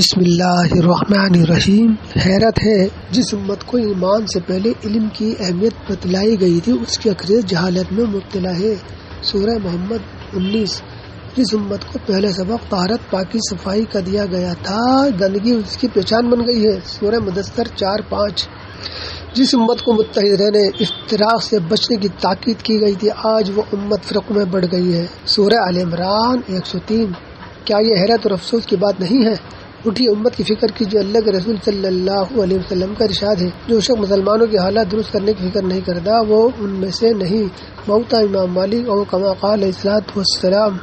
بسم اللہ الرحمن الرحیم۔ حیرت ہے جس امت کو ایمان سے پہلے علم کی اہمیت بتلائی گئی تھی اس کی اکثریت جہالت میں مبتلا ہے۔ سورہ محمد 19۔ جس امت کو پہلے سبق طہارت پاکی صفائی کا دیا گیا تھا گندگی اس کی پہچان بن گئی ہے۔ سورہ مدثر 4-5۔ جس امت کو متحد رہنے افتراق سے بچنے کی تاکید کی گئی تھی آج وہ امت فرقوں میں بڑھ گئی ہے۔ سورہ آل عمران 103۔ کیا یہ حیرت اور افسوس کی بات نہیں ہے؟ اٹھی امت کی فکر کی جو اللہ کے رسول صلی اللہ علیہ وسلم کا ارشاد ہے، جو شخص مسلمانوں کی حالات درست کرنے کی فکر نہیں کرتا وہ ان میں سے نہیں۔ موتا امام مالک اور کما قال علیہ الصلوۃ والسلام۔